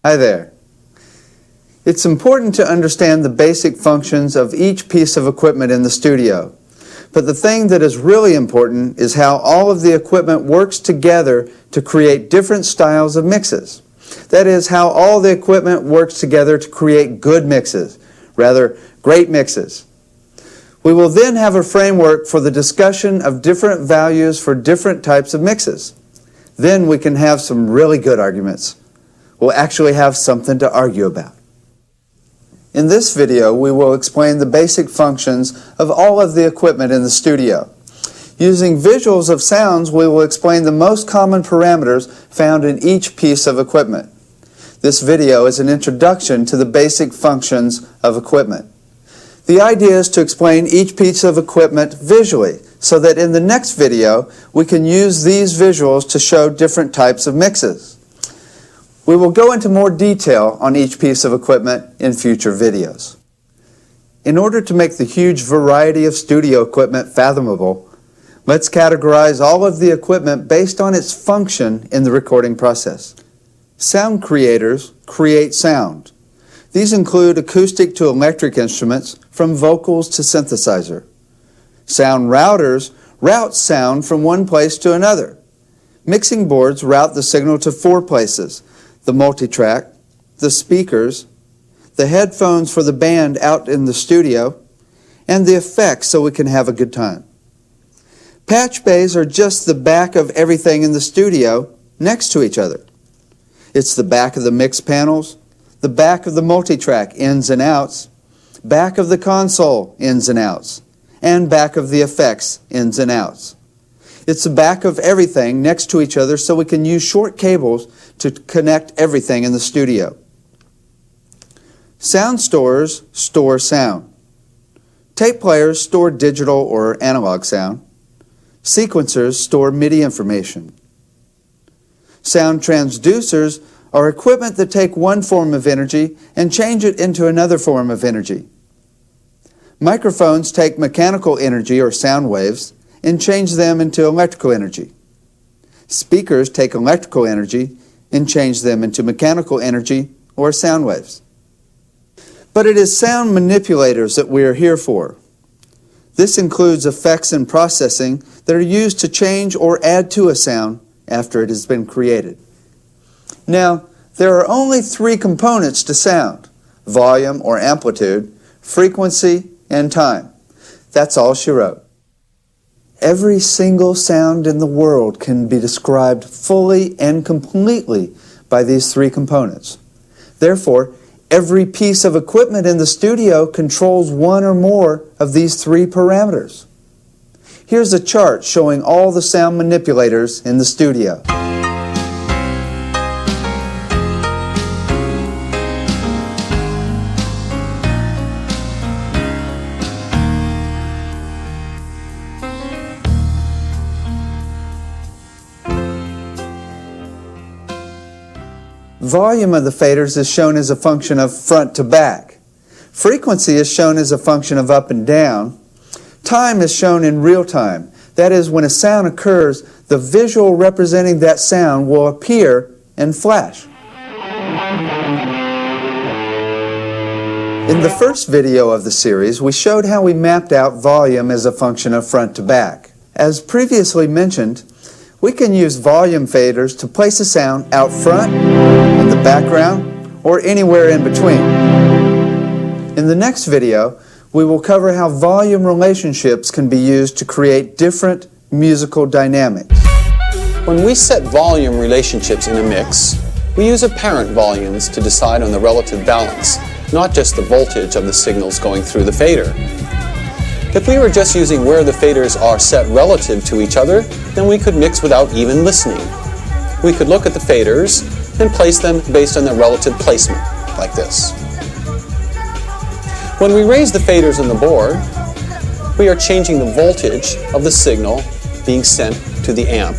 Hi there. It's important to understand the basic functions of each piece of equipment in the studio. But the thing that is really important is how all of the equipment works together to create different styles of mixes. That is, how all the equipment works together to create good mixes, rather, great mixes. We will then have a framework for the discussion of different values for different types of mixes. Then we can have some really good arguments. We'll actually have something to argue about. In this video, we will explain the basic functions of all of the equipment in the studio. Using visuals of sounds, we will explain the most common parameters found in each piece of equipment. This video is an introduction to the basic functions of equipment. The idea is to explain each piece of equipment visually, so that in the next video, we can use these visuals to show different types of mixes. We will go into more detail on each piece of equipment in future videos. In order to make the huge variety of studio equipment fathomable, let's categorize all of the equipment based on its function in the recording process. Sound creators create sound. These include acoustic to electric instruments, from vocals to synthesizer. Sound routers route sound from one place to another. Mixing boards route the signal to 4 places: the multitrack, the speakers, the headphones for the band out in the studio, and the effects so we can have a good time. Patch bays are just the back of everything in the studio next to each other. It's the back of the mix panels, the back of the multitrack ins and outs, back of the console ins and outs, and back of the effects ins and outs. It's the back of everything next to each other so we can use short cables to connect everything in the studio. Sound storers store sound. Tape players store digital or analog sound. Sequencers store MIDI information. Sound transducers are equipment that take one form of energy and change it into another form of energy. Microphones take mechanical energy or sound waves and change them into electrical energy. Speakers take electrical energy and change them into mechanical energy or sound waves. But it is sound manipulators that we are here for. This includes effects and processing that are used to change or add to a sound after it has been created. Now, there are only 3 components to sound: volume or amplitude, frequency, and time. That's all she wrote. Every single sound in the world can be described fully and completely by these 3 components. Therefore, every piece of equipment in the studio controls one or more of these 3 parameters. Here's a chart showing all the sound manipulators in the studio. Volume of the faders is shown as a function of front to back. Frequency is shown as a function of up and down. Time is shown in real time. That is, when a sound occurs, the visual representing that sound will appear and flash. In the first video of the series, we showed how we mapped out volume as a function of front to back. As previously mentioned, we can use volume faders to place a sound out front, in the background, or anywhere in between. In the next video, we will cover how volume relationships can be used to create different musical dynamics. When we set volume relationships in a mix, we use apparent volumes to decide on the relative balance, not just the voltage of the signals going through the fader. If we were just using where the faders are set relative to each other, then we could mix without even listening. We could look at the faders and place them based on their relative placement, like this. When we raise the faders on the board, we are changing the voltage of the signal being sent to the amp,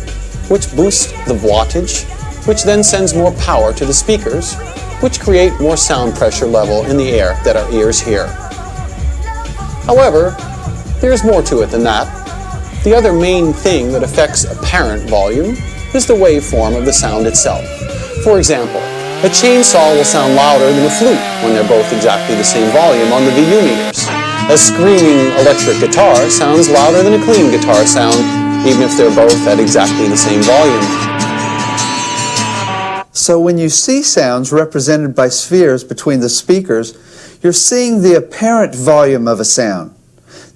which boosts the wattage, which then sends more power to the speakers, which create more sound pressure level in the air that our ears hear. However, there's more to it than that. The other main thing that affects apparent volume is the waveform of the sound itself. For example, A chainsaw will sound louder than a flute when they're both exactly the same volume on the VU meters. A screaming electric guitar sounds louder than a clean guitar sound, even if they're both at exactly the same volume. So when you see sounds represented by spheres between the speakers, you're seeing the apparent volume of a sound.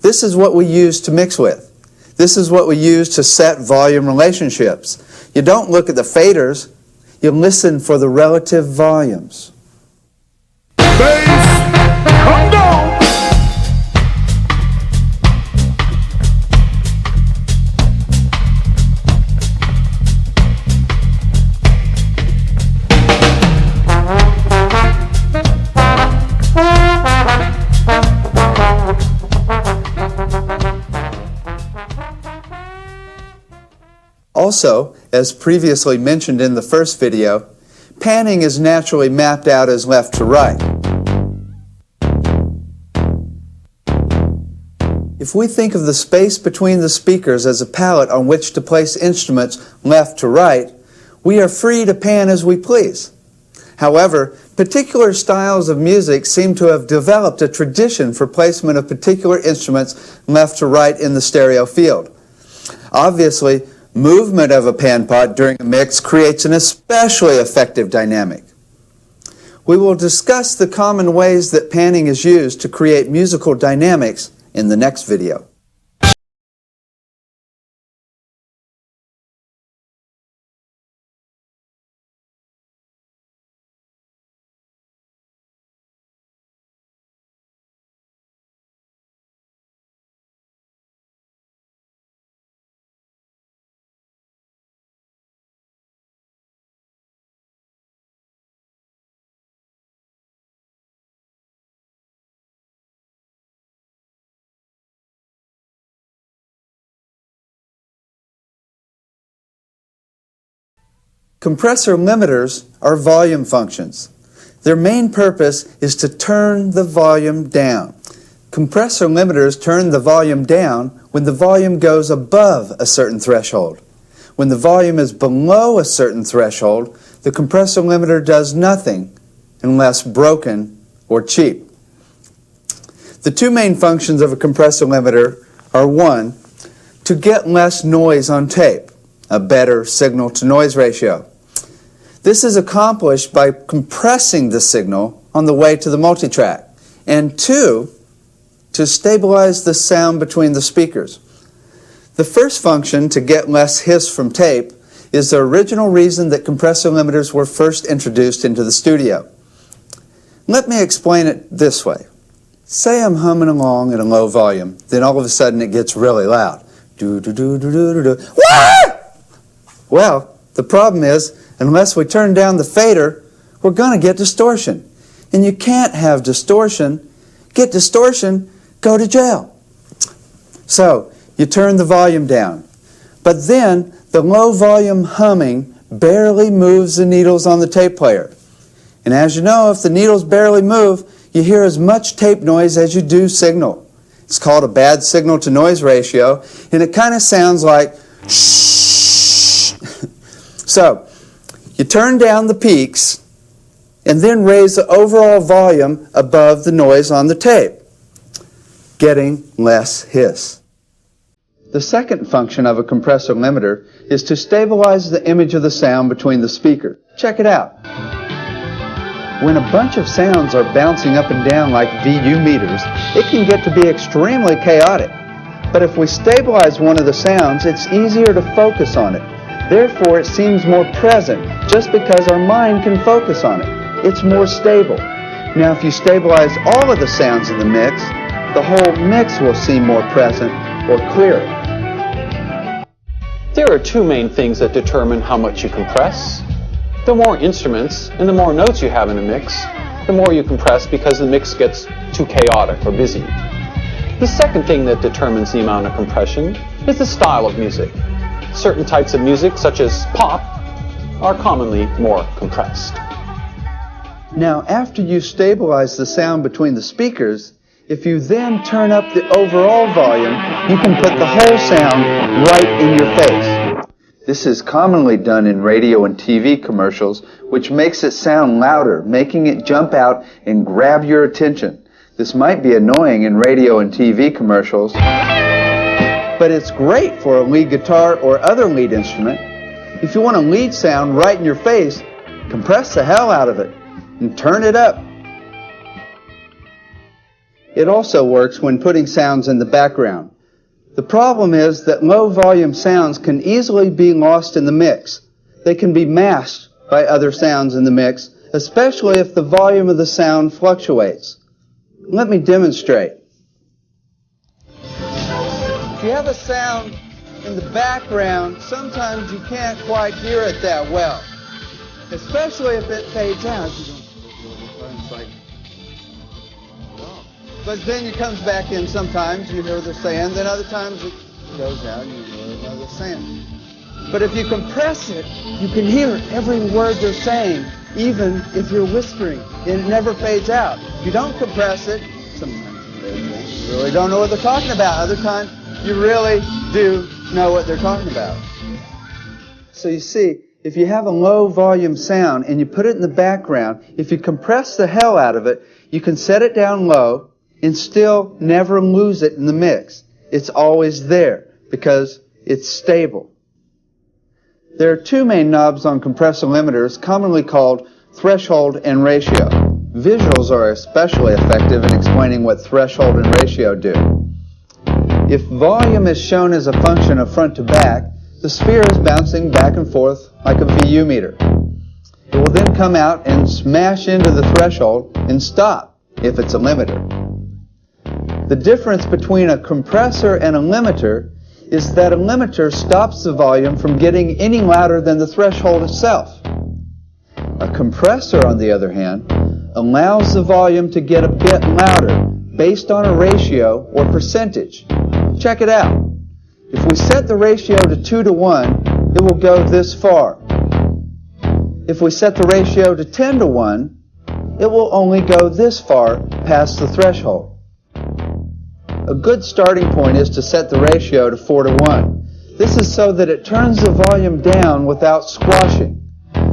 This is what we use to mix with. This is what we use to set volume relationships. You don't look at the faders, you listen for the relative volumes. Bass, come down. Also, as previously mentioned in the first video, panning is naturally mapped out as left to right. If we think of the space between the speakers as a palette on which to place instruments left to right, we are free to pan as we please. However, particular styles of music seem to have developed a tradition for placement of particular instruments left to right in the stereo field. Obviously, movement of a pan pot during a mix creates an especially effective dynamic. We will discuss the common ways that panning is used to create musical dynamics in the next video. Compressor limiters are volume functions. Their main purpose is to turn the volume down. Compressor limiters turn the volume down when the volume goes above a certain threshold. When the volume is below a certain threshold, the compressor limiter does nothing unless broken or cheap. The two main functions of a compressor limiter are: one, to get less noise on tape, a better signal-to-noise ratio. This is accomplished by compressing the signal on the way to the multitrack. And two, to stabilize the sound between the speakers. The first function, to get less hiss from tape, is the original reason that compressor limiters were first introduced into the studio. Let me explain it this way. Say I'm humming along at a low volume, then all of a sudden it gets really loud. Do-do-do-do-do-do-do. Well, the problem is, unless we turn down the fader, we're going to get distortion. And you can't have distortion. Get distortion, go to jail. So, you turn the volume down. But then, the low volume humming barely moves the needles on the tape player. And as you know, if the needles barely move, you hear as much tape noise as you do signal. It's called a bad signal-to-noise ratio, and it kind of sounds like shh. So, you turn down the peaks and then raise the overall volume above the noise on the tape, getting less hiss. The second function of a compressor limiter is to stabilize the image of the sound between the speakers. Check it out. When a bunch of sounds are bouncing up and down like VU meters, it can get to be extremely chaotic. But if we stabilize one of the sounds, it's easier to focus on it. Therefore, it seems more present just because our mind can focus on it. It's more stable. Now, if you stabilize all of the sounds in the mix, the whole mix will seem more present or clearer. There are two main things that determine how much you compress. The more instruments and the more notes you have in a mix, the more you compress because the mix gets too chaotic or busy. The second thing that determines the amount of compression is the style of music. Certain types of music, such as pop, are commonly more compressed. Now, after you stabilize the sound between the speakers, if you then turn up the overall volume, you can put the whole sound right in your face. This is commonly done in radio and TV commercials, which makes it sound louder, making it jump out and grab your attention. This might be annoying in radio and TV commercials, but it's great for a lead guitar or other lead instrument. If you want a lead sound right in your face, compress the hell out of it and turn it up. It also works when putting sounds in the background. The problem is that low volume sounds can easily be lost in the mix. They can be masked by other sounds in the mix, especially if the volume of the sound fluctuates. Let me demonstrate. If you have a sound in the background, sometimes you can't quite hear it that well, especially if it fades out. But then it comes back in sometimes, you hear the sound, then other times it goes out and you hear another sound. But if you compress it, you can hear every word they're saying, even if you're whispering. It never fades out. If you don't compress it, sometimes it fades out. You really don't know what they're talking about. Other times, you really do know what they're talking about. So you see, if you have a low volume sound and you put it in the background, if you compress the hell out of it, you can set it down low and still never lose it in the mix. It's always there because it's stable. There are two main knobs on compressor limiters, commonly called threshold and ratio. Visuals are especially effective in explaining what threshold and ratio do. If volume is shown as a function of front to back, the sphere is bouncing back and forth like a VU meter. It will then come out and smash into the threshold and stop if it's a limiter. The difference between a compressor and a limiter is that a limiter stops the volume from getting any louder than the threshold itself. A compressor, on the other hand, allows the volume to get a bit louder based on a ratio or percentage. Check it out. If we set the ratio to 2:1, it will go this far. If we set the ratio to 10:1, it will only go this far past the threshold. A good starting point is to set the ratio to 4:1. This is so that it turns the volume down without squashing.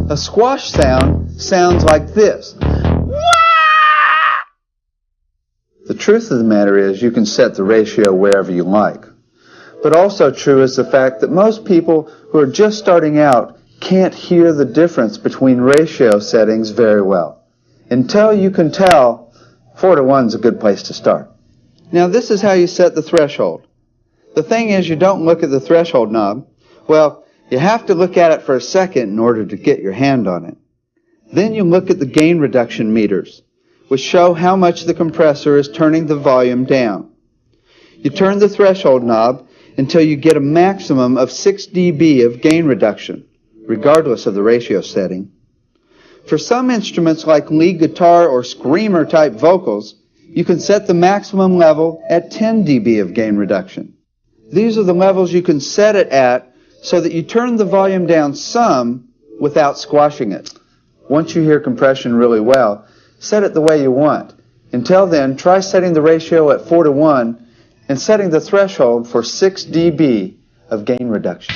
A squash sound sounds like this. The truth of the matter is you can set the ratio wherever you like. But also true is the fact that most people who are just starting out can't hear the difference between ratio settings very well. Until you can tell, 4:1 is a good place to start. Now this is how you set the threshold. The thing is, you don't look at the threshold knob. Well, you have to look at it for a second in order to get your hand on it. Then you look at the gain reduction meters, which show how much the compressor is turning the volume down. You turn the threshold knob until you get a maximum of 6 dB of gain reduction, regardless of the ratio setting. For some instruments like lead guitar or screamer type vocals, you can set the maximum level at 10 dB of gain reduction. These are the levels you can set it at so that you turn the volume down some without squashing it. Once you hear compression really well, set it the way you want. Until then, try setting the ratio at 4:1 and setting the threshold for 6 dB of gain reduction.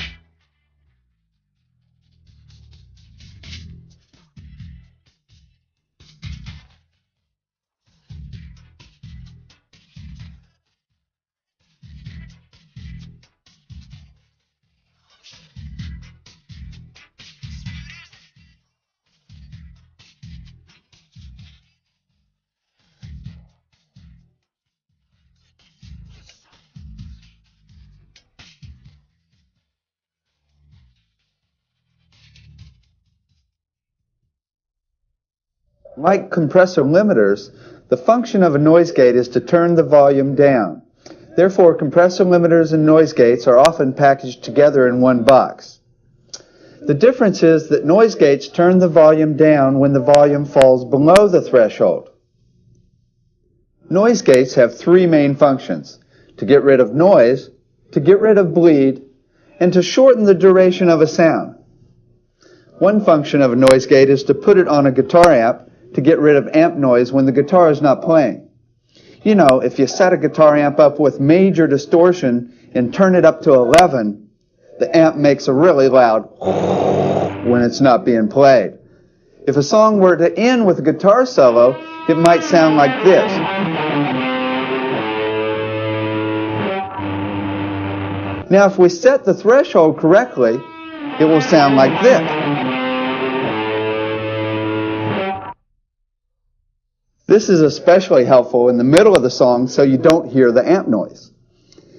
Like compressor limiters, the function of a noise gate is to turn the volume down. Therefore, compressor limiters and noise gates are often packaged together in one box. The difference is that noise gates turn the volume down when the volume falls below the threshold. Noise gates have three main functions: to get rid of noise, to get rid of bleed, and to shorten the duration of a sound. One function of a noise gate is to put it on a guitar amp to get rid of amp noise when the guitar is not playing. You know, if you set a guitar amp up with major distortion and turn it up to 11, The amp makes a really loud when it's not being played. If a song were to end with a guitar solo, it might sound like this. Now, if we set the threshold correctly, it will sound like this. This is especially helpful in the middle of the song so you don't hear the amp noise.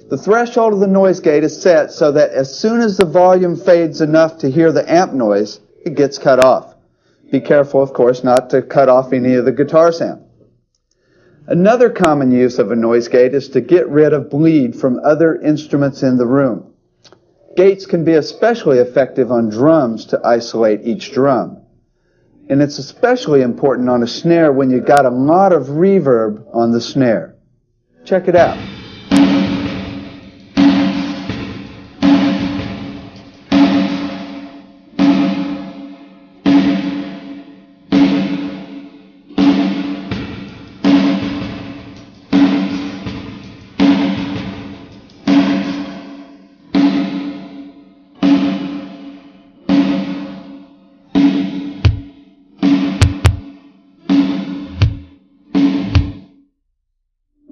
The threshold of the noise gate is set so that as soon as the volume fades enough to hear the amp noise, it gets cut off. Be careful, of course, not to cut off any of the guitar sound. Another common use of a noise gate is to get rid of bleed from other instruments in the room. Gates can be especially effective on drums to isolate each drum. And it's especially important on a snare when you've got a lot of reverb on the snare. Check it out.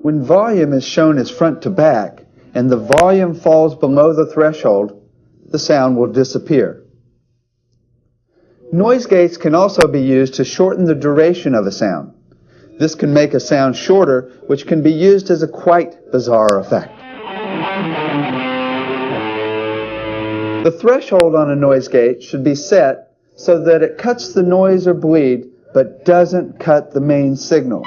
When volume is shown as front to back and the volume falls below the threshold, the sound will disappear. Noise gates can also be used to shorten the duration of a sound. This can make a sound shorter, which can be used as a quite bizarre effect. The threshold on a noise gate should be set so that it cuts the noise or bleed, but doesn't cut the main signal.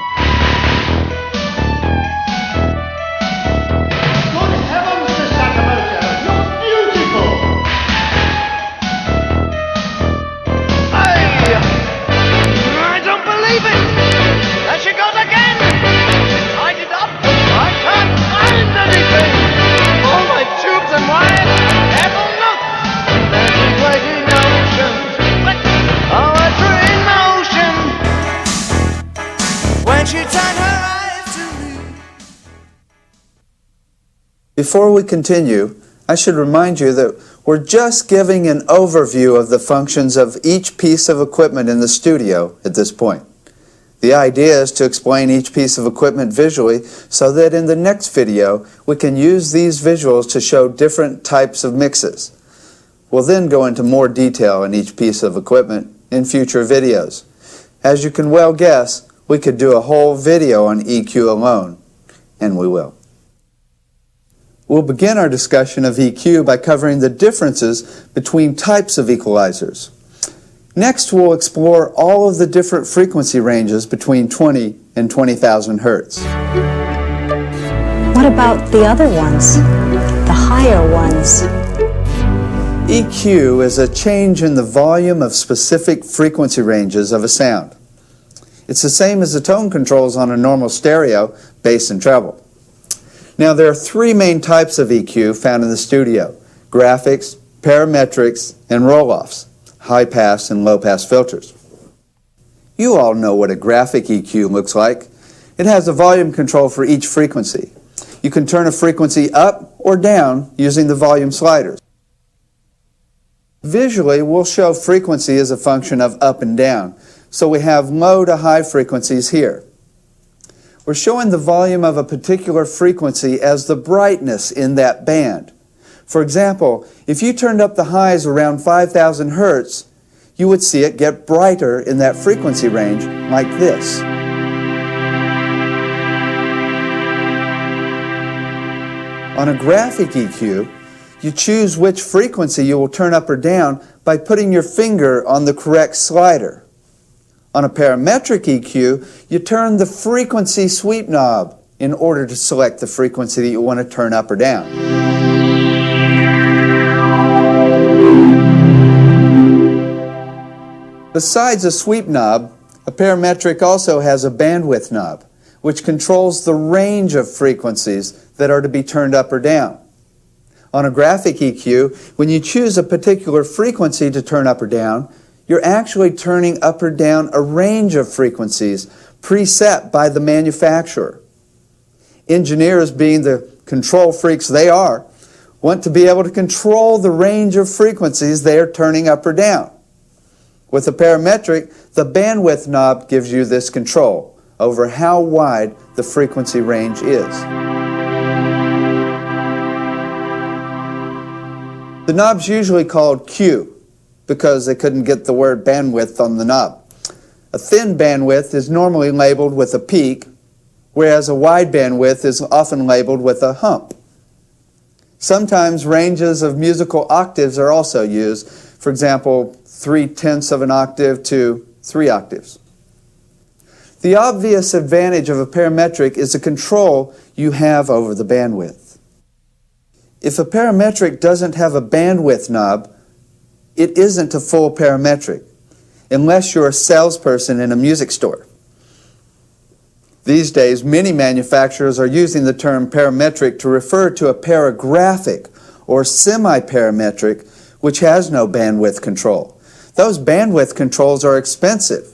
Before we continue, I should remind you that we're just giving an overview of the functions of each piece of equipment in the studio at this point. The idea is to explain each piece of equipment visually so that in the next video we can use these visuals to show different types of mixes. We'll then go into more detail in each piece of equipment in future videos. As you can well guess, we could do a whole video on EQ alone, and we will. We'll begin our discussion of EQ by covering the differences between types of equalizers. Next, we'll explore all of the different frequency ranges between 20 and 20,000 hertz. What about the other ones? The higher ones? EQ is a change in the volume of specific frequency ranges of a sound. It's the same as the tone controls on a normal stereo, bass and treble. Now, there are three main types of EQ found in the studio: graphics, parametrics, and roll-offs, high-pass and low-pass filters. You all know what a graphic EQ looks like. It has a volume control for each frequency. You can turn a frequency up or down using the volume sliders. Visually, we'll show frequency as a function of up and down, so we have low to high frequencies here. We're showing the volume of a particular frequency as the brightness in that band. For example, if you turned up the highs around 5,000 hertz, you would see it get brighter in that frequency range like this. On a graphic EQ, you choose which frequency you will turn up or down by putting your finger on the correct slider. On a parametric EQ, you turn the frequency sweep knob in order to select the frequency that you want to turn up or down. Besides a sweep knob, a parametric also has a bandwidth knob, which controls the range of frequencies that are to be turned up or down. On a graphic EQ, when you choose a particular frequency to turn up or down, you're actually turning up or down a range of frequencies preset by the manufacturer. Engineers, being the control freaks they are, want to be able to control the range of frequencies they are turning up or down. With a parametric, the bandwidth knob gives you this control over how wide the frequency range is. The knob's usually called Q because they couldn't get the word bandwidth on the knob. A thin bandwidth is normally labeled with a peak, whereas a wide bandwidth is often labeled with a hump. Sometimes ranges of musical octaves are also used. For example, 3/10 of an octave to 3 octaves. The obvious advantage of a parametric is the control you have over the bandwidth. If a parametric doesn't have a bandwidth knob, it isn't a full parametric, unless you're a salesperson in a music store. These days, many manufacturers are using the term parametric to refer to a paragraphic or semi-parametric, which has no bandwidth control. Those bandwidth controls are expensive.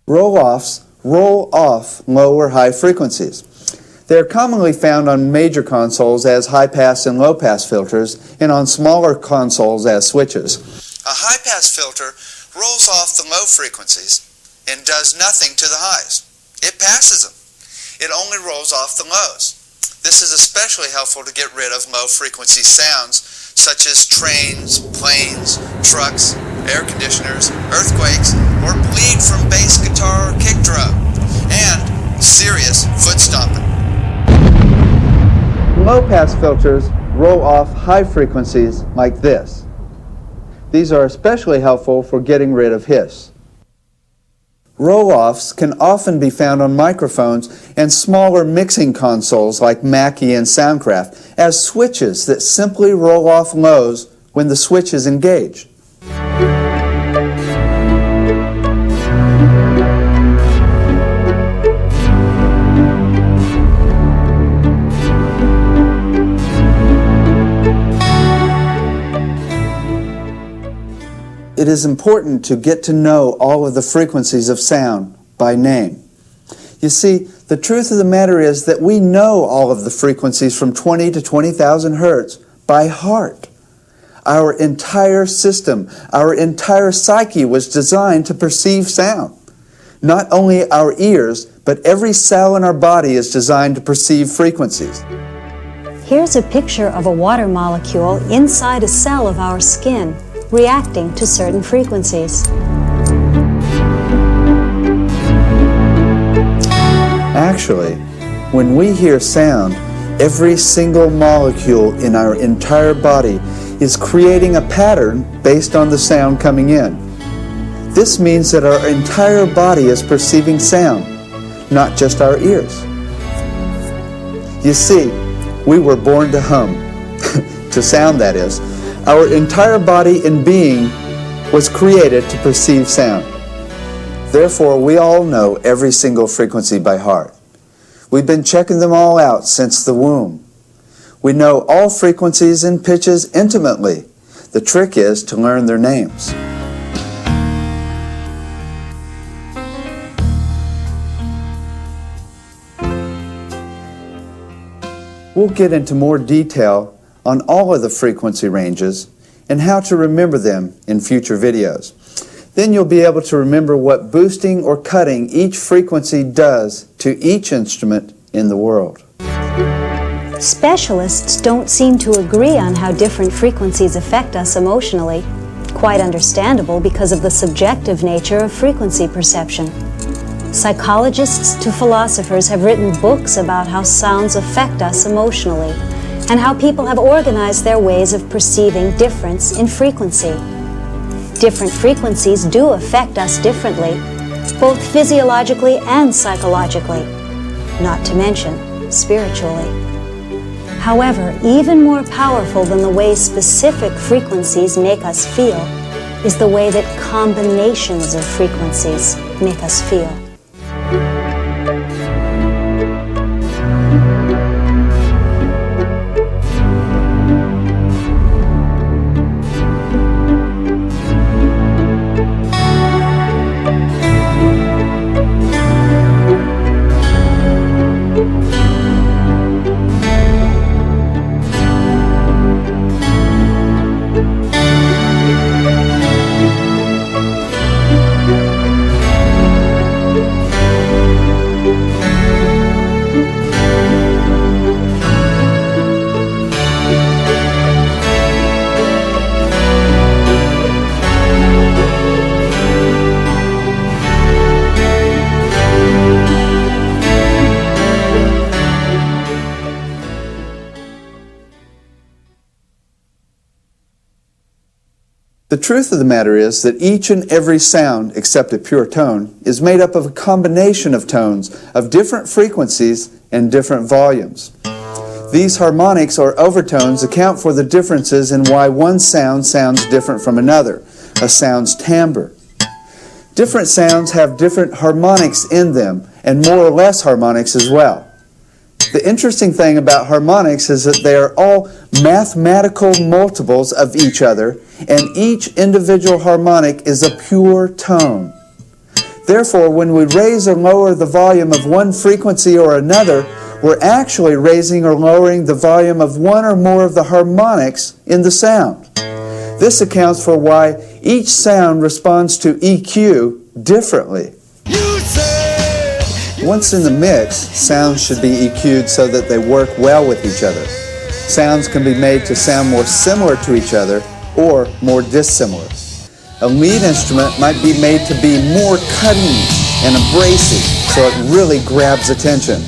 Roll-offs roll off low or high frequencies. They are commonly found on major consoles as high-pass and low-pass filters, and on smaller consoles as switches. A high-pass filter rolls off the low frequencies and does nothing to the highs. It passes them. It only rolls off the lows. This is especially helpful to get rid of low-frequency sounds such as trains, planes, trucks, air conditioners, earthquakes, or bleed from bass guitar or kick drum, and serious foot stomping. Low-pass filters roll off high frequencies like this. These are especially helpful for getting rid of hiss. Roll-offs can often be found on microphones and smaller mixing consoles like Mackie and Soundcraft as switches that simply roll off lows when the switch is engaged. It is important to get to know all of the frequencies of sound by name. You see, the truth of the matter is that we know all of the frequencies from 20 to 20,000 hertz by heart. Our entire system, our entire psyche was designed to perceive sound. Not only our ears, but every cell in our body is designed to perceive frequencies. Here's a picture of a water molecule inside a cell of our skin, reacting to certain frequencies. Actually, when we hear sound, every single molecule in our entire body is creating a pattern based on the sound coming in. This means that our entire body is perceiving sound, not just our ears. You see, we were born to hum, to sound that is. Our entire body and being was created to perceive sound. Therefore, we all know every single frequency by heart. We've been checking them all out since the womb. We know all frequencies and pitches intimately. The trick is to learn their names. We'll get into more detail on all of the frequency ranges and how to remember them in future videos. Then you'll be able to remember what boosting or cutting each frequency does to each instrument in the world. Specialists don't seem to agree on how different frequencies affect us emotionally. Quite understandable because of the subjective nature of frequency perception. Psychologists to philosophers have written books about how sounds affect us emotionally, and how people have organized their ways of perceiving difference in frequency. Different frequencies do affect us differently, both physiologically and psychologically, not to mention spiritually. However, even more powerful than the way specific frequencies make us feel is the way that combinations of frequencies make us feel. truth of the matter is that each and every sound, except a pure tone, is made up of a combination of tones of different frequencies and different volumes. These harmonics or overtones account for the differences in why one sound sounds different from another, a sound's timbre. Different sounds have different harmonics in them, and more or less harmonics as well. The interesting thing about harmonics is that they are all mathematical multiples of each other, and each individual harmonic is a pure tone. Therefore, when we raise or lower the volume of one frequency or another, we're actually raising or lowering the volume of one or more of the harmonics in the sound. This accounts for why each sound responds to EQ differently. Once in the mix, sounds should be EQ'd so that they work well with each other. Sounds can be made to sound more similar to each other or more dissimilar. A lead instrument might be made to be more cutting and abrasive so it really grabs attention.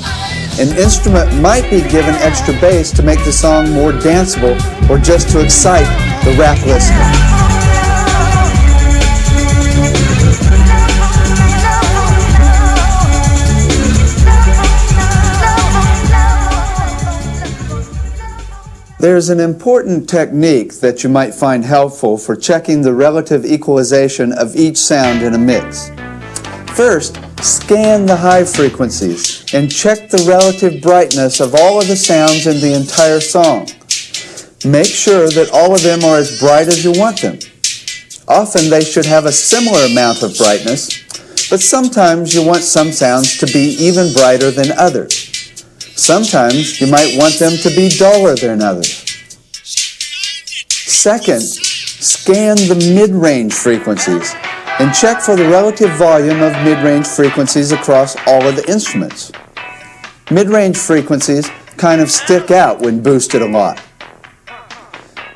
An instrument might be given extra bass to make the song more danceable or just to excite the rap listener. There's an important technique that you might find helpful for checking the relative equalization of each sound in a mix. First, scan the high frequencies and check the relative brightness of all of the sounds in the entire song. Make sure that all of them are as bright as you want them. Often they should have a similar amount of brightness, but sometimes you want some sounds to be even brighter than others. Sometimes you might want them to be duller than others. Second, scan the mid-range frequencies and check for the relative volume of mid-range frequencies across all of the instruments. Mid-range frequencies kind of stick out when boosted a lot.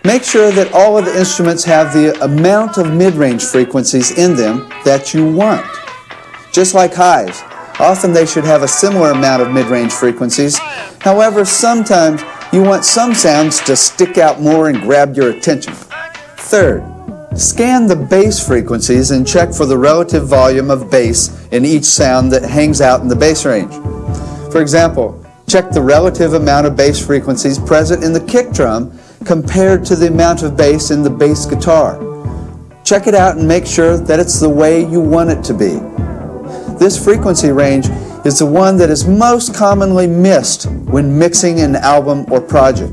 Make sure that all of the instruments have the amount of mid-range frequencies in them that you want. Just like highs, often they should have a similar amount of mid-range frequencies. However, sometimes you want some sounds to stick out more and grab your attention. Third, scan the bass frequencies and check for the relative volume of bass in each sound that hangs out in the bass range. For example, check the relative amount of bass frequencies present in the kick drum compared to the amount of bass in the bass guitar. Check it out and make sure that it's the way you want it to be. This frequency range is the one that is most commonly missed when mixing an album or project.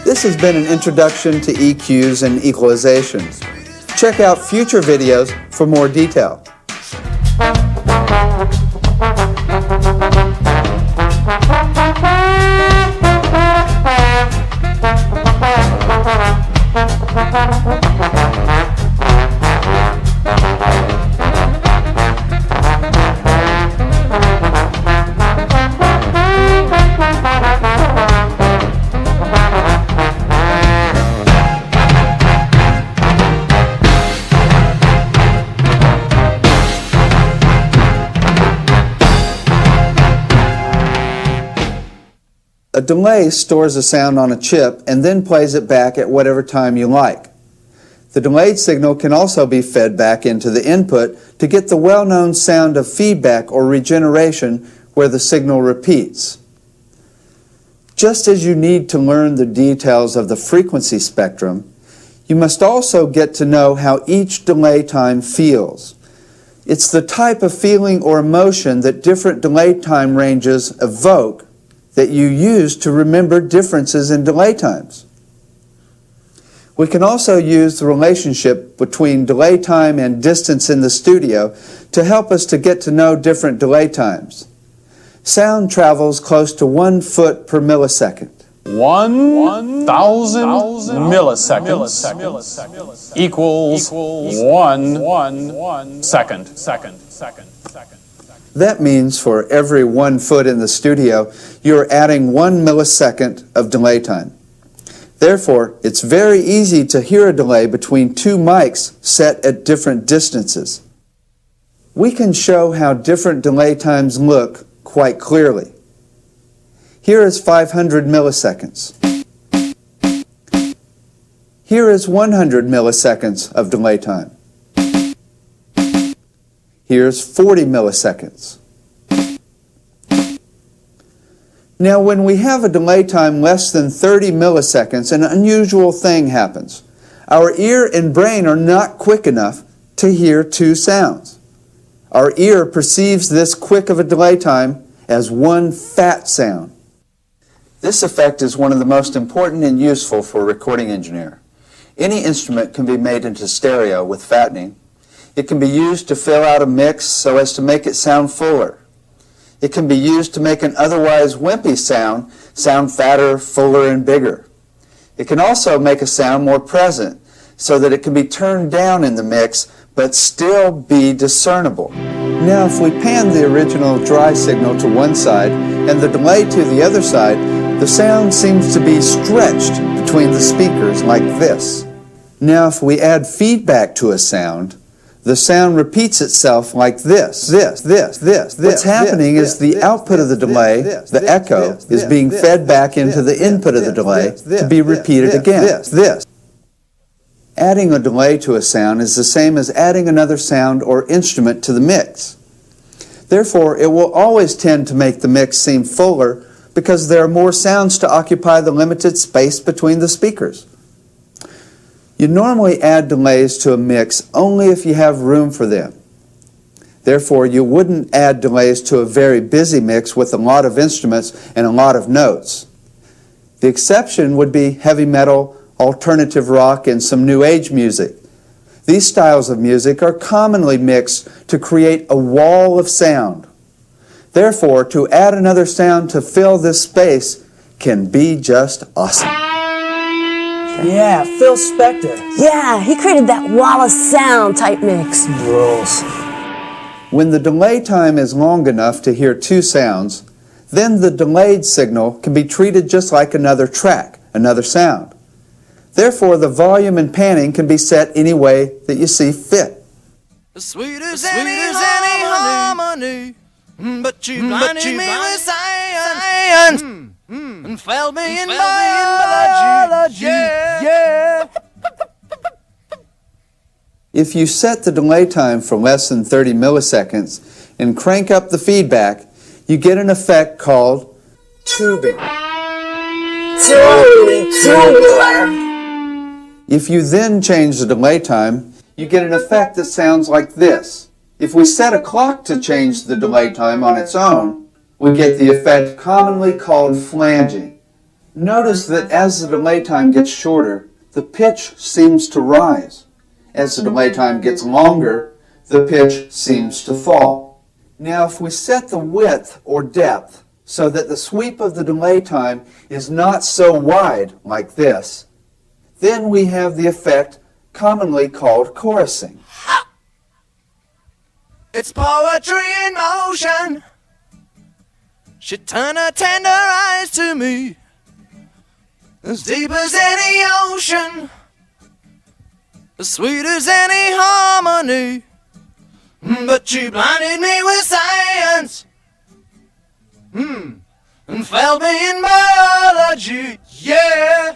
This has been an introduction to EQs and equalizations. Check out future videos for more detail. A delay stores a sound on a chip and then plays it back at whatever time you like. The delayed signal can also be fed back into the input to get the well-known sound of feedback or regeneration where the signal repeats. Just as you need to learn the details of the frequency spectrum, you must also get to know how each delay time feels. It's the type of feeling or emotion that different delay time ranges evoke that you use to remember differences in delay times. We can also use the relationship between delay time and distance in the studio to help us to get to know different delay times. Sound travels close to 1 foot per millisecond. 1,000 milliseconds equals 1 second. That means for every 1 foot in the studio, you're adding 1 millisecond of delay time. Therefore, it's very easy to hear a delay between two mics set at different distances. We can show how different delay times look quite clearly. Here is 500 milliseconds. Here is 100 milliseconds of delay time. Here's 40 milliseconds. Now, when we have a delay time less than 30 milliseconds, an unusual thing happens. Our ear and brain are not quick enough to hear two sounds. Our ear perceives this quick of a delay time as one fat sound. This effect is one of the most important and useful for a recording engineer. Any instrument can be made into stereo with fattening. It can be used to fill out a mix so as to make it sound fuller. It can be used to make an otherwise wimpy sound fatter, fuller, and bigger. It can also make a sound more present so that it can be turned down in the mix but still be discernible. Now, if we pan the original dry signal to one side and the delay to the other side, the sound seems to be stretched between the speakers like this. Now, if we add feedback to a sound, the sound repeats itself like this. What's happening is the output of the delay, the echo, is being fed back into the input of the delay to be repeated again. Adding a delay to a sound is the same as adding another sound or instrument to the mix. Therefore, it will always tend to make the mix seem fuller because there are more sounds to occupy the limited space between the speakers. You normally add delays to a mix only if you have room for them. Therefore, you wouldn't add delays to a very busy mix with a lot of instruments and a lot of notes. The exception would be heavy metal, alternative rock, and some new age music. These styles of music are commonly mixed to create a wall of sound. Therefore, to add another sound to fill this space can be just awesome. Yeah, Phil Spector. Yeah, he created that wall of sound type mix. Rules. When the delay time is long enough to hear two sounds, then the delayed signal can be treated just like another track, another sound. Therefore, the volume and panning can be set any way that you see fit. As sweet as any harmony, but you blinded me with science, and failed me in biology. Yeah. If you set the delay time for less than 30 milliseconds and crank up the feedback, you get an effect called tubing. Totally tubular. If you then change the delay time, you get an effect that sounds like this. If we set a clock to change the delay time on its own, we get the effect commonly called flanging. Notice that as the delay time gets shorter, the pitch seems to rise. As the delay time gets longer, the pitch seems to fall. Now, if we set the width or depth so that the sweep of the delay time is not so wide like this, then we have the effect commonly called chorusing. It's poetry in motion. She turned her tender eyes to me, as deep as any ocean, as sweet as any harmony, but she blinded me with science, and failed me in biology. Yeah.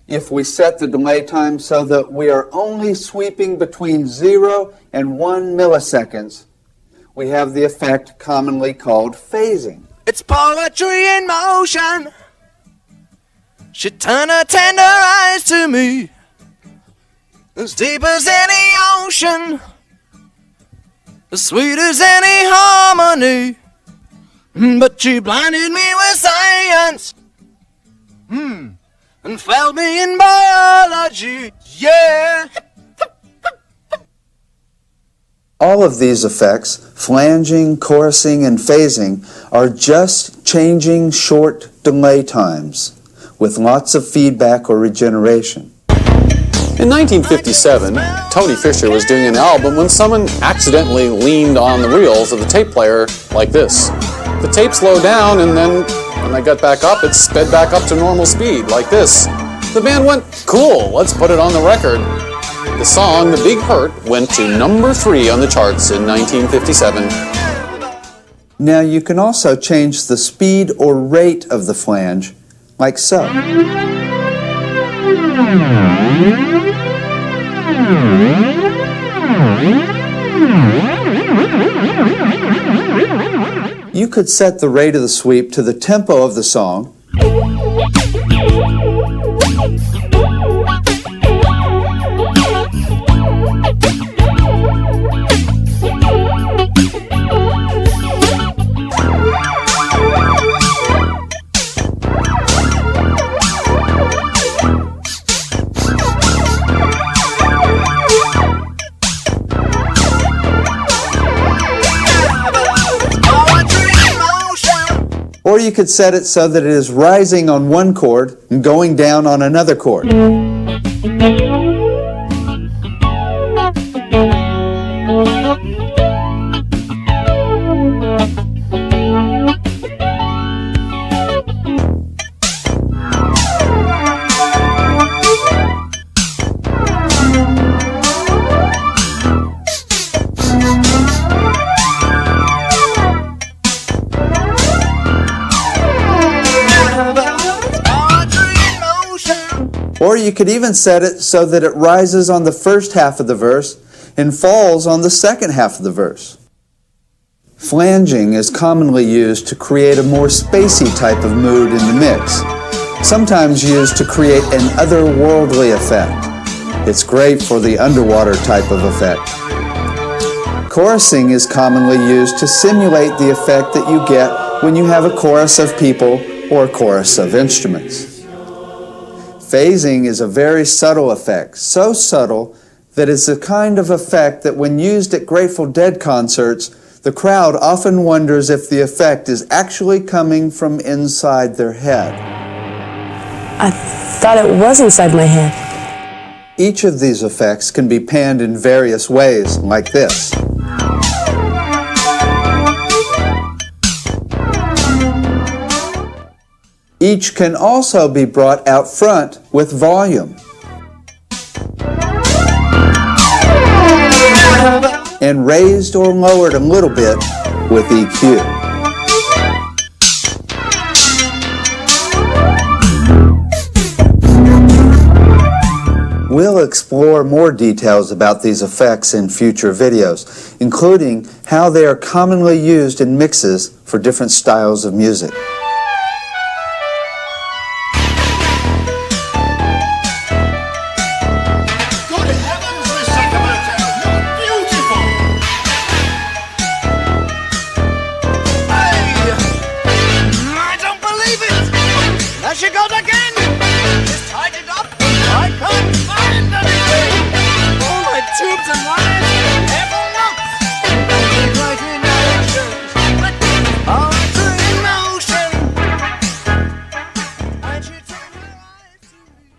If we set the delay time so that we are only sweeping between 0 and 1 milliseconds, we have the effect commonly called phasing. It's poetry in motion. She turned her tender eyes to me, as deep as any ocean, as sweet as any harmony, but she blinded me with science, and failed me in biology. Yeah. All of these effects, flanging, chorusing, and phasing, are just changing short delay times with lots of feedback or regeneration. In 1957, Tony Fisher was doing an album when someone accidentally leaned on the reels of the tape player like this. The tape slowed down, and then when they got back up, it sped back up to normal speed like this. The band went, cool, let's put it on the record. The song, The Big Hurt, went to number 3 on the charts in 1957. Now you can also change the speed or rate of the flange, like so. You could set the rate of the sweep to the tempo of the song, or you could set it so that it is rising on one chord and going down on another chord. Or you could even set it so that it rises on the first half of the verse and falls on the second half of the verse. Flanging is commonly used to create a more spacey type of mood in the mix, sometimes used to create an otherworldly effect. It's great for the underwater type of effect. Chorusing is commonly used to simulate the effect that you get when you have a chorus of people or a chorus of instruments. Phasing is a very subtle effect, so subtle that it's the kind of effect that when used at Grateful Dead concerts, the crowd often wonders if the effect is actually coming from inside their head. I thought it was inside my head. Each of these effects can be panned in various ways, like this. Each can also be brought out front with volume and raised or lowered a little bit with EQ. We'll explore more details about these effects in future videos, including how they are commonly used in mixes for different styles of music. She goes again! Just tied it up! I can't find anything! All my tubes and wires, every note! Right in motion! All in motion! And she turned her eyes to me.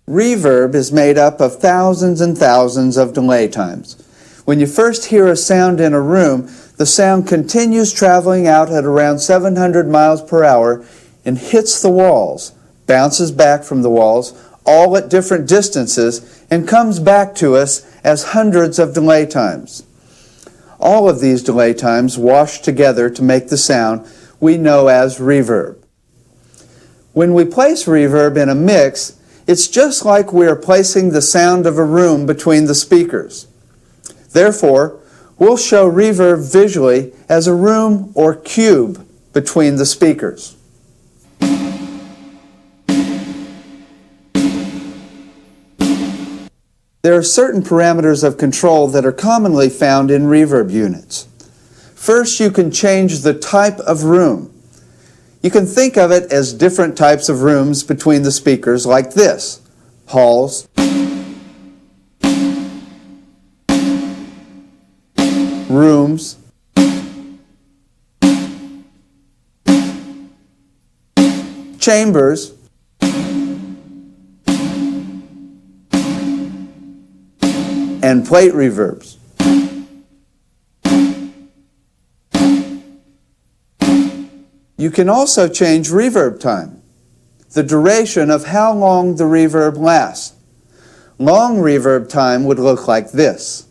Reverb is made up of thousands and thousands of delay times. When you first hear a sound in a room, the sound continues traveling out at around 700 miles per hour and hits the walls, bounces back from the walls, all at different distances, and comes back to us as hundreds of delay times. All of these delay times wash together to make the sound we know as reverb. When we place reverb in a mix, it's just like we are placing the sound of a room between the speakers. Therefore, we'll show reverb visually as a room or cube between the speakers. There are certain parameters of control that are commonly found in reverb units. First, you can change the type of room. You can think of it as different types of rooms between the speakers like this: halls, rooms, chambers, and plate reverbs. You can also change reverb time, the duration of how long the reverb lasts. Long reverb time would look like this.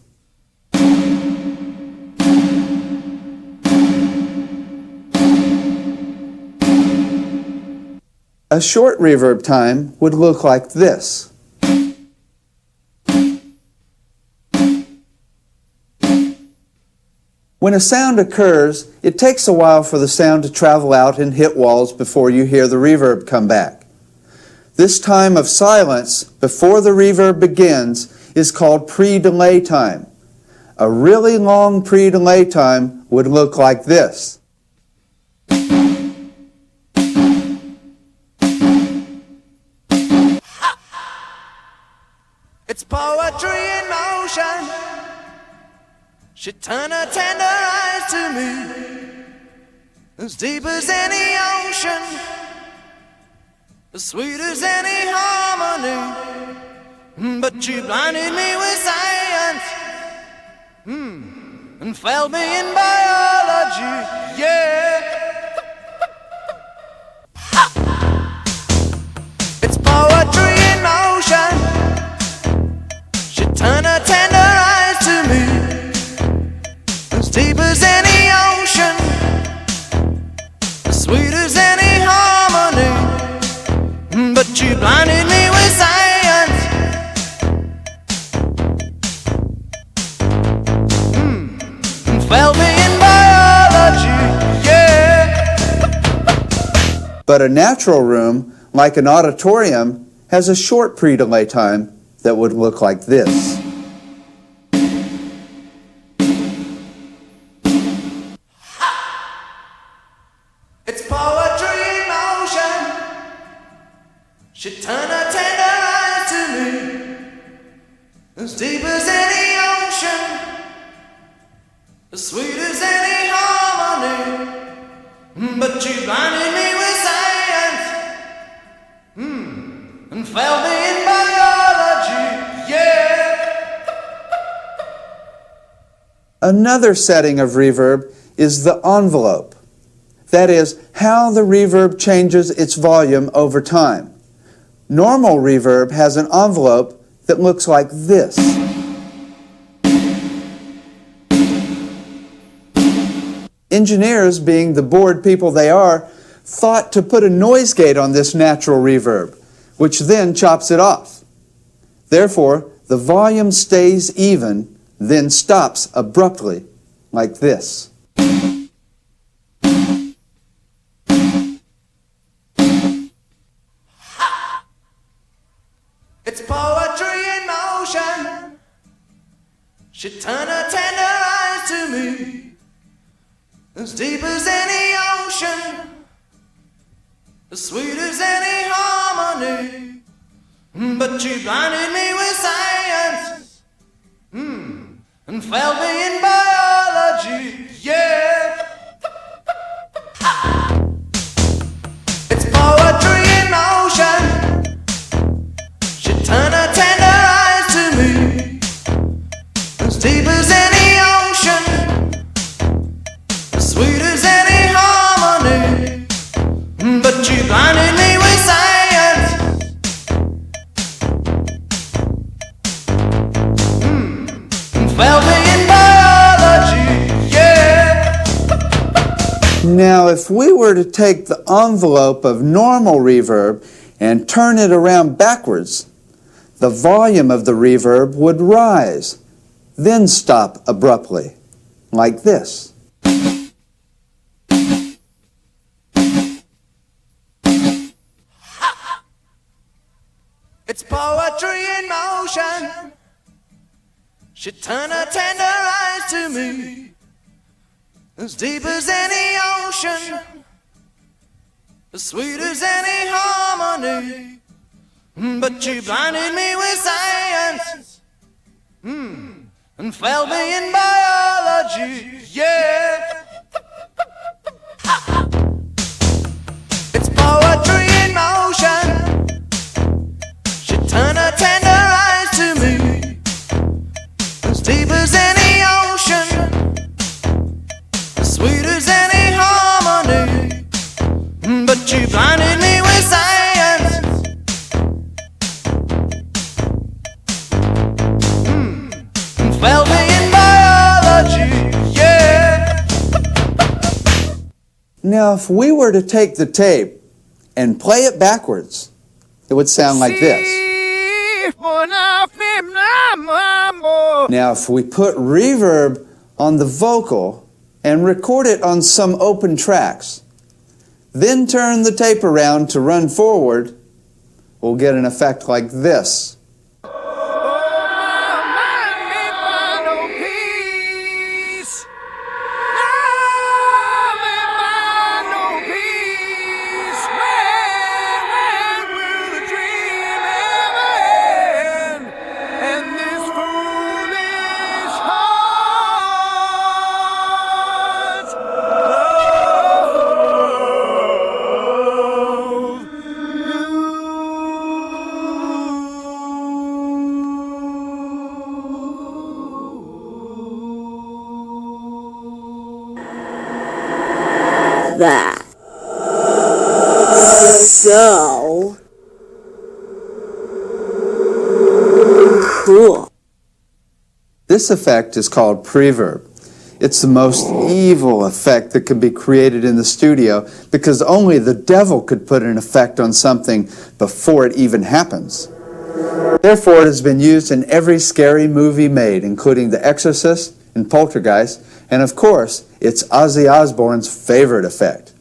A short reverb time would look like this. When a sound occurs, it takes a while for the sound to travel out and hit walls before you hear the reverb come back. This time of silence before the reverb begins is called pre-delay time. A really long pre-delay time would look like this. It's poetry in motion. She turned her tender eyes to me, as deep as any ocean, as sweet as any harmony. But she blinded me with science, and failed me in biology. Yeah. It's poetry in motion. She turned her tender eyes to me, as deep as any ocean, as sweet as any harmony. But she blinded me with science, and failed me in biology. Yeah. But a natural room, like an auditorium, has a short pre-delay time that would look like this. It's poetry in motion. She turned her tender eyes to me, as deep as any ocean, as sweet as any harmony. But she blinded me with science, and failed me in biology. Yeah. Another setting of reverb is the envelope. That is, how the reverb changes its volume over time. Normal reverb has an envelope that looks like this. Engineers, being the bored people they are, thought to put a noise gate on this natural reverb, which then chops it off. Therefore, the volume stays even, then stops abruptly, like this. It's poetry in motion. She turned her tender eyes to me, as deep as any ocean, as sweet as any harmony. But she blinded me with science, and failed me in biology. Yeah. It's poetry in motion. She turned her tender eyes to me, as deep as any ocean, as sweet as any harmony. But she blinded me with science, and failed me in biology. Yeah. Now, if we were to take the envelope of normal reverb and turn it around backwards, the volume of the reverb would rise, then stop abruptly, like this. It's poetry in motion. She turned her tender eyes to me, as deep as any ocean, as sweet as any harmony. But she blinded me with science, and failed me in biology. Yeah. It's poetry in motion. She turned her tender eyes to me, as deep as any ocean, as sweet as any harmony. But she blinded me with science, and failed me in biology. Yeah. Now, if we were to take the tape and play it backwards, it would sound like this. Now, if we put reverb on the vocal and record it on some open tracks, then turn the tape around to run forward, we'll get an effect like this. That. So cool. This effect is called preverb. It's the most evil effect that could be created in the studio because only the devil could put an effect on something before it even happens. Therefore, it has been used in every scary movie made, including The Exorcist and Poltergeist, and of course, it's Ozzy Osbourne's favorite effect.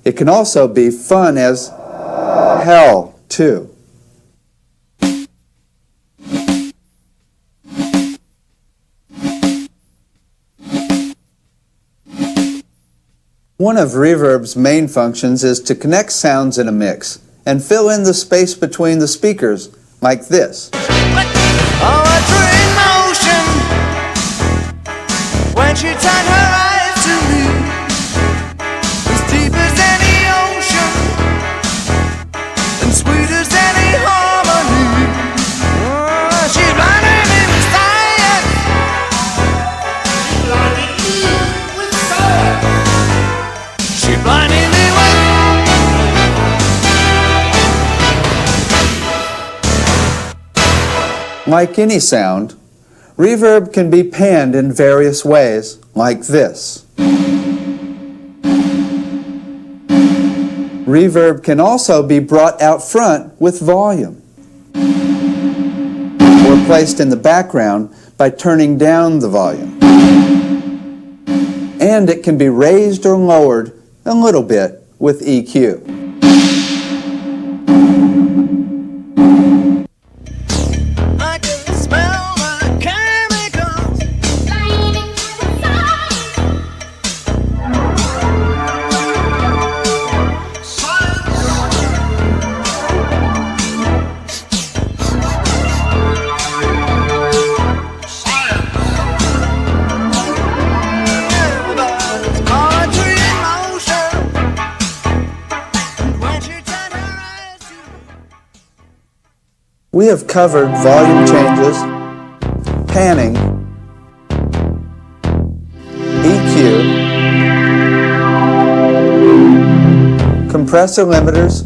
It can also be fun as hell, too. One of reverb's main functions is to connect sounds in a mix and fill in the space between the speakers, like this. Poetry in motion when she turned her eyes to me, as deep as any ocean and sweet as any harmony. She blinded me with science. She blinded me with Like any sound, reverb can be panned in various ways, like this. Reverb can also be brought out front with volume, or placed in the background by turning down the volume. And it can be raised or lowered a little bit with EQ. I can smell the chemicals. Poetry in motion when she turned her eyes to me. We have covered volume changes, panning, EQ, compressor limiters,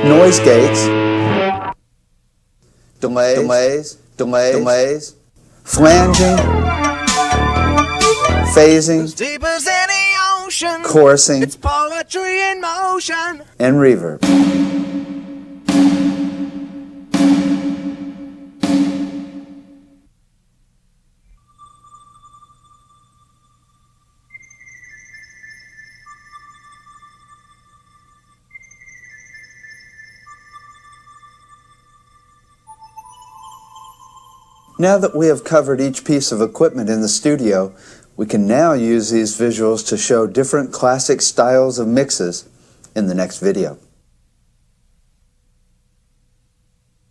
noise gates, delays, flanging, phasing, As deep as any ocean, chorusing, it's poetry in motion. and reverb. Now that we have covered each piece of equipment in the studio, we can now use these visuals to show different classic styles of mixes in the next video.